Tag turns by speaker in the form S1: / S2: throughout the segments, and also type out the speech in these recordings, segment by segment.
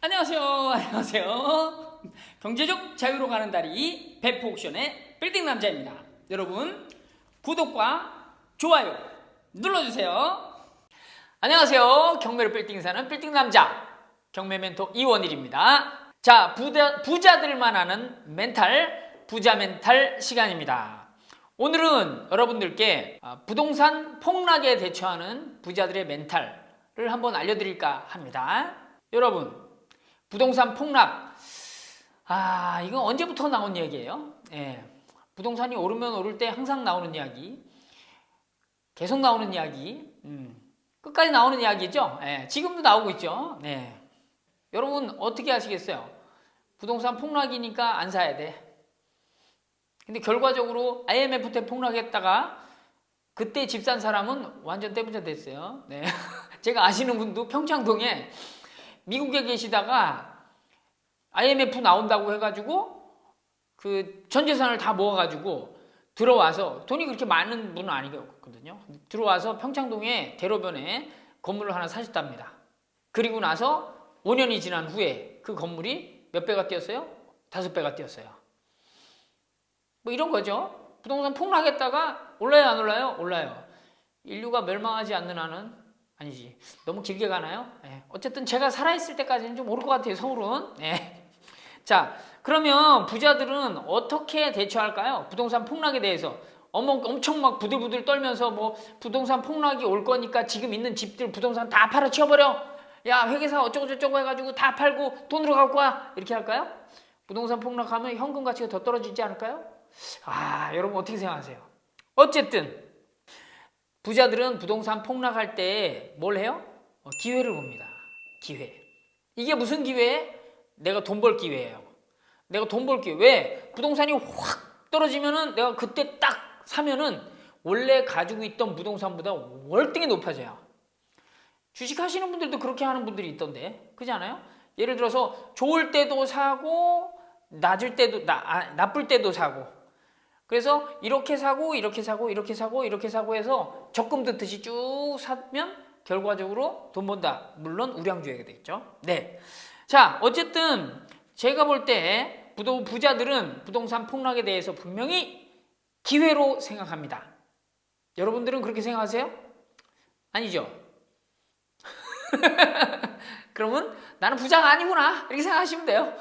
S1: 안녕하세요. 안녕하세요. 경제적 자유로 가는 다리 배포옥션의 빌딩 남자입니다. 여러분 구독과 좋아요 눌러주세요. 안녕하세요. 경매로 빌딩 사는 빌딩 남자 경매 멘토 이원일입니다. 자, 부자들만 아는 멘탈, 부자 멘탈 시간입니다. 오늘은 여러분들께 부동산 폭락에 대처하는 부자들의 멘탈을 한번 알려드릴까 합니다. 여러분, 부동산 폭락, 이건 언제부터 나온 얘기예요? 부동산이 오르면 오를 때 항상 나오는 이야기, 계속 나오는 이야기, 끝까지 나오는 이야기죠. 지금도 나오고 있죠. 여러분 어떻게 하시겠어요? 부동산 폭락이니까 안 사야 돼. 근데 결과적으로 IMF 때 폭락했다가 그때 집 산 사람은 완전 떼부자 됐어요. 제가 아시는 분도 평창동에 미국에 계시다가 IMF 나온다고 해가지고 그 전 재산을 다 모아가지고 들어와서, 돈이 그렇게 많은 분은 아니거든요. 들어와서 평창동에 대로변에 건물을 하나 사셨답니다. 그리고 나서 5년이 지난 후에 그 건물이 몇 배가 뛰었어요? 5배가 뛰었어요. 뭐 이런 거죠. 부동산 폭락했다가 올라요, 안 올라요? 올라요. 인류가 멸망하지 않는 한은, 아니지, 너무 길게 가나요? 어쨌든 제가 살아있을 때까지는 좀 오를 것 같아요, 서울은. 자, 그러면 부자들은 어떻게 대처할까요? 부동산 폭락에 대해서 엄청 막 부들부들 떨면서 뭐 부동산 폭락이 올 거니까 지금 있는 집들 부동산 다 팔아 치워버려, 야 회계사 어쩌고 저쩌고 해가지고 다 팔고 돈으로 갖고 와, 이렇게 할까요? 부동산 폭락하면 현금 가치가 더 떨어지지 않을까요? 여러분 어떻게 생각하세요? 어쨌든 부자들은 부동산 폭락할 때 뭘 해요? 기회를 봅니다. 기회. 이게 무슨 기회에? 내가 돈 벌 기회예요. 내가 돈 벌 기회. 왜? 부동산이 확 떨어지면은 내가 그때 딱 사면은 원래 가지고 있던 부동산보다 월등히 높아져요. 주식 하시는 분들도 그렇게 하는 분들이 있던데, 그렇지 않아요? 예를 들어서 좋을 때도 사고 낮을 때도 나쁠 때도 사고, 그래서 이렇게 사고 이렇게 사고 이렇게 사고 이렇게 사고 해서 적금 듣듯이 쭉 사면 결과적으로 돈 번다. 물론 우량주에게 되겠죠. 자, 어쨌든 제가 볼 때 부자들은 부동산 폭락에 대해서 분명히 기회로 생각합니다. 여러분들은 그렇게 생각하세요? 아니죠? 그러면 나는 부자가 아니구나, 이렇게 생각하시면 돼요.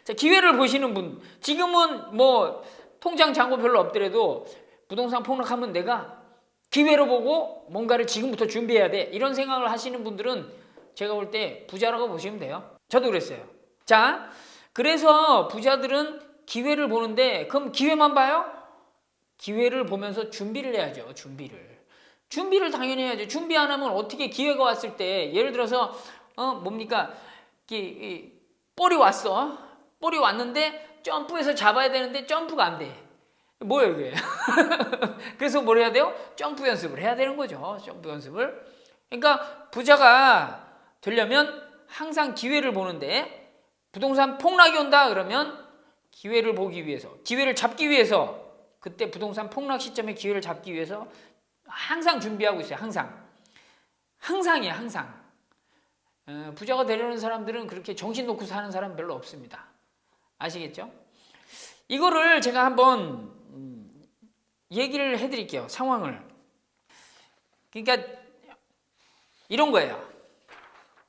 S1: 자, 기회를 보시는 분, 지금은 뭐 통장 잔고 별로 없더라도 부동산 폭락하면 내가 기회로 보고 뭔가를 지금부터 준비해야 돼, 이런 생각을 하시는 분들은 제가 볼 때 부자라고 보시면 돼요. 저도 그랬어요. 자, 그래서 부자들은 기회를 보는데, 그럼 기회만 봐요? 기회를 보면서 준비를 해야죠. 준비를 당연히 해야죠. 준비 안 하면 어떻게, 기회가 왔을 때 예를 들어서 뭡니까, 볼이 왔어. 볼이 왔는데 점프해서 잡아야 되는데 점프가 안 돼. 뭐예요 이게? 그래서 뭘 해야 돼요? 점프 연습을 해야 되는 거죠. 점프 연습을. 그러니까 부자가 되려면 항상 기회를 보는데, 부동산 폭락이 온다 그러면 기회를 보기 위해서, 기회를 잡기 위해서, 그때 부동산 폭락 시점에 기회를 잡기 위해서 항상 준비하고 있어요. 항상이에요. 항상. 부자가 되려는 사람들은 그렇게 정신 놓고 사는 사람 별로 없습니다. 아시겠죠? 이거를 제가 한번 얘기를 해드릴게요. 상황을. 그러니까 이런 거예요.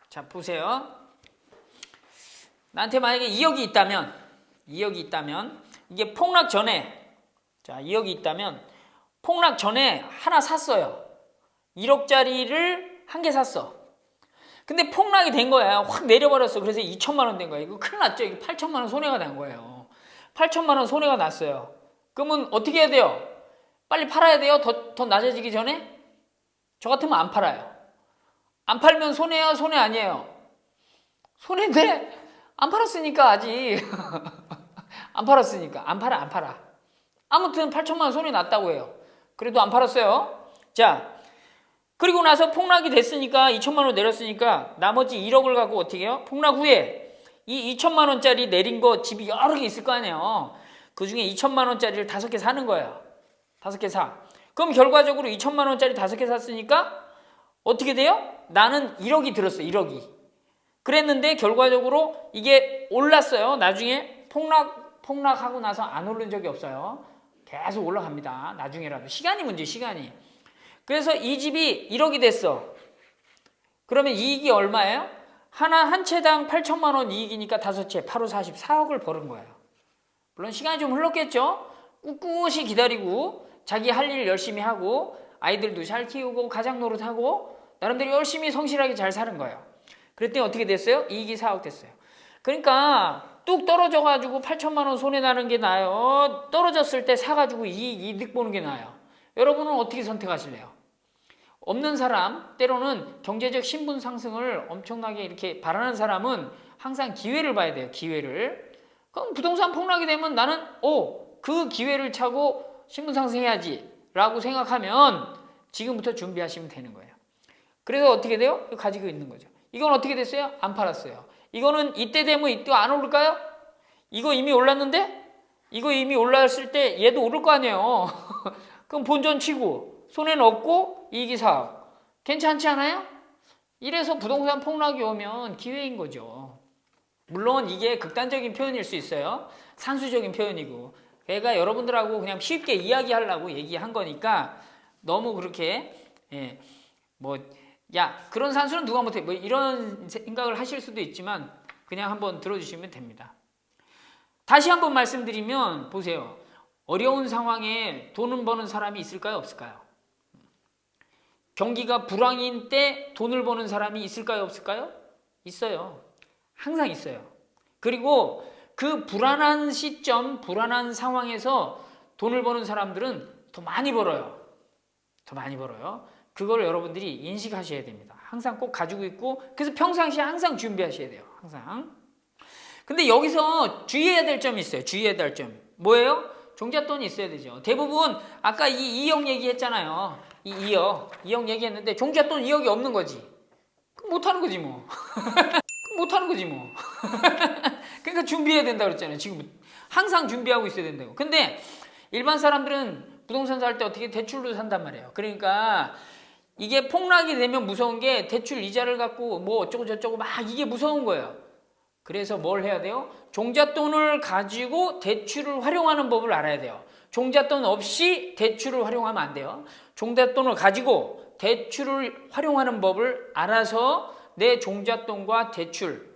S1: 자, 보세요. 나한테 만약에 2억이 있다면 이게 폭락 전에, 자, 2억이 있다면 폭락 전에 하나 샀어요. 1억짜리를 한 개 샀어. 근데 폭락이 된 거야. 확 내려버렸어. 그래서 2천만 원 된 거야. 이거 큰일 났죠. 이거 8천만 원 손해가 난 거예요. 8천만 원 손해가 났어요. 그러면 어떻게 해야 돼요? 빨리 팔아야 돼요? 더 낮아지기 전에? 저 같으면 안 팔아요. 안 팔면 손해야, 손해 아니에요? 손해인데 안 팔았으니까 아직. 안 팔았으니까 안 팔아. 아무튼 8천만 원 손해 났다고 해요. 그래도 안 팔았어요. 자, 그리고 나서 폭락이 됐으니까 2천만 원 내렸으니까 나머지 1억을 갖고 어떻게 해요? 폭락 후에 이 2천만 원짜리 내린 거 집이 여러 개 있을 거 아니에요. 그 중에 2천만 원짜리를 5개 사는 거예요. 5개 사. 그럼 결과적으로 2천만 원짜리 5개 샀으니까 어떻게 돼요? 나는 1억이 들었어. 1억이. 그랬는데 결과적으로 이게 올랐어요. 나중에 폭락하고 나서 안 오른 적이 없어요. 계속 올라갑니다. 나중에라도. 시간이 문제, 시간이. 그래서 이 집이 1억이 됐어. 그러면 이익이 얼마예요? 한 채당 8천만 원 이익이니까 5채, 8호 44억을 벌은 거예요. 물론 시간이 좀 흘렀겠죠? 꿋꿋이 기다리고 자기 할 일 열심히 하고 아이들도 잘 키우고 가장 노릇하고 나름대로 열심히 성실하게 잘 사는 거예요. 그랬더니 어떻게 됐어요? 이익이 4억 됐어요. 그러니까 뚝 떨어져가지고 8천만 원 손해나는 게 나아요? 떨어졌을 때 사가지고 이득 보는 게 나아요? 여러분은 어떻게 선택하실래요? 없는 사람, 때로는 경제적 신분 상승을 엄청나게 이렇게 바라는 사람은 항상 기회를 봐야 돼요. 기회를. 그럼 부동산 폭락이 되면 나는 그 기회를 차고 신분 상승해야지 라고 생각하면 지금부터 준비하시면 되는 거예요. 그래서 어떻게 돼요? 가지고 있는 거죠. 이건 어떻게 됐어요? 안 팔았어요. 이거는 이때 되면 이때 안 오를까요? 이거 이미 올랐는데? 이거 이미 올랐을 때 얘도 오를 거 아니에요. 그럼 본전 치고 손해는 없고 이익이 4억. 괜찮지 않아요? 이래서 부동산 폭락이 오면 기회인 거죠. 물론 이게 극단적인 표현일 수 있어요. 산수적인 표현이고. 제가 여러분들하고 그냥 쉽게 이야기하려고 얘기한 거니까 너무 그렇게 그런 산수는 누가 못해 이런 생각을 하실 수도 있지만 그냥 한번 들어주시면 됩니다. 다시 한번 말씀드리면 보세요. 어려운 상황에 돈을 버는 사람이 있을까요? 없을까요? 경기가 불황인 때 돈을 버는 사람이 있을까요? 없을까요? 있어요. 항상 있어요. 그리고 그 불안한 시점, 불안한 상황에서 돈을 버는 사람들은 더 많이 벌어요. 더 많이 벌어요. 그걸 여러분들이 인식하셔야 됩니다. 항상 꼭 가지고 있고 그래서 평상시에 항상 준비하셔야 돼요. 항상. 근데 여기서 주의해야 될 점이 있어요. 주의해야 될 점. 뭐예요? 종잣돈이 있어야 되죠. 대부분 아까 이 2억 얘기했잖아요. 이 2억 얘기했는데 종잣돈 2억이 없는 거지. 그럼 못하는 거지 뭐. 못하는 거지 뭐. 그러니까 준비해야 된다 그랬잖아요. 지금 항상 준비하고 있어야 된다고. 근데 일반 사람들은 부동산 살 때 어떻게 대출로 산단 말이에요. 그러니까 이게 폭락이 되면 무서운 게 대출 이자를 갖고 뭐 어쩌고 저쩌고 막 이게 무서운 거예요. 그래서 뭘 해야 돼요? 종잣돈을 가지고 대출을 활용하는 법을 알아야 돼요. 종잣돈 없이 대출을 활용하면 안 돼요. 종잣돈을 가지고 대출을 활용하는 법을 알아서 내 종잣돈과 대출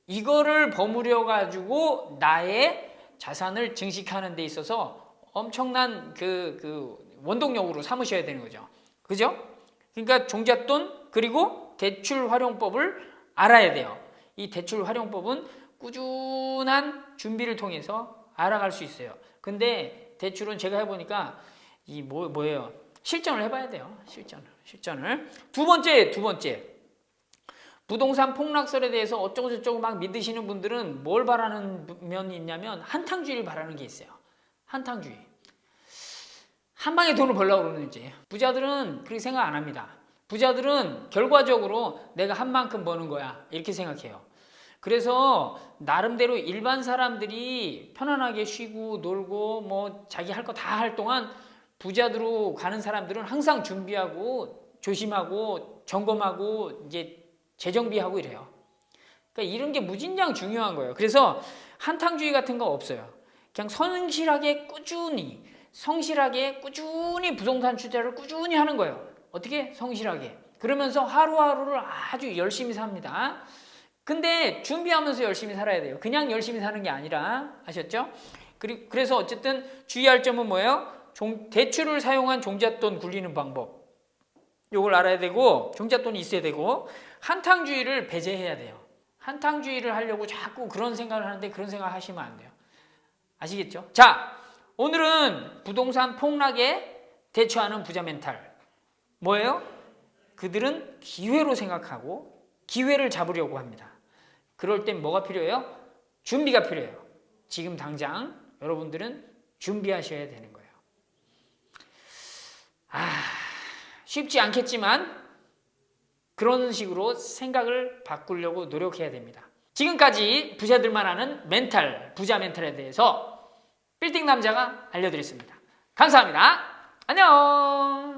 S1: 이거를 버무려 가지고 나의 자산을 증식하는 데 있어서 엄청난 그 원동력으로 삼으셔야 되는 거죠. 그죠? 그러니까 종잣돈 그리고 대출 활용법을 알아야 돼요. 이 대출 활용법은 꾸준한 준비를 통해서 알아갈 수 있어요. 근데 대출은 제가 해보니까 뭐예요? 실전을 해봐야 돼요. 실전을. 두 번째. 부동산 폭락설에 대해서 어쩌고 저쩌고 막 믿으시는 분들은 뭘 바라는 면이 있냐면 한탕주의를 바라는 게 있어요. 한탕주의. 한 방에 돈을 벌려고 그러는지. 부자들은 그렇게 생각 안 합니다. 부자들은 결과적으로 내가 한 만큼 버는 거야 이렇게 생각해요. 그래서 나름대로 일반 사람들이 편안하게 쉬고 놀고 뭐 자기 할 거 다 할 동안 부자들로 가는 사람들은 항상 준비하고 조심하고 점검하고 이제 재정비하고 이래요. 그러니까 이런 게 무진장 중요한 거예요. 그래서 한탕주의 같은 거 없어요. 그냥 성실하게 꾸준히 부동산 투자를 꾸준히 하는 거예요. 어떻게? 성실하게. 그러면서 하루하루를 아주 열심히 삽니다. 근데 준비하면서 열심히 살아야 돼요. 그냥 열심히 사는 게 아니라 아셨죠? 그래서 어쨌든 주의할 점은 뭐예요? 대출을 사용한 종잣돈 굴리는 방법. 요걸 알아야 되고 종잣돈이 있어야 되고 한탕주의를 배제해야 돼요. 한탕주의를 하려고 자꾸 그런 생각을 하는데 그런 생각 하시면 안 돼요. 아시겠죠? 자, 오늘은 부동산 폭락에 대처하는 부자 멘탈. 뭐예요? 그들은 기회로 생각하고 기회를 잡으려고 합니다. 그럴 땐 뭐가 필요해요? 준비가 필요해요. 지금 당장 여러분들은 준비하셔야 되는 거예요. 쉽지 않겠지만 그런 식으로 생각을 바꾸려고 노력해야 됩니다. 지금까지 부자들만 아는 부자 멘탈에 대해서 빌딩 남자가 알려드렸습니다. 감사합니다. 안녕.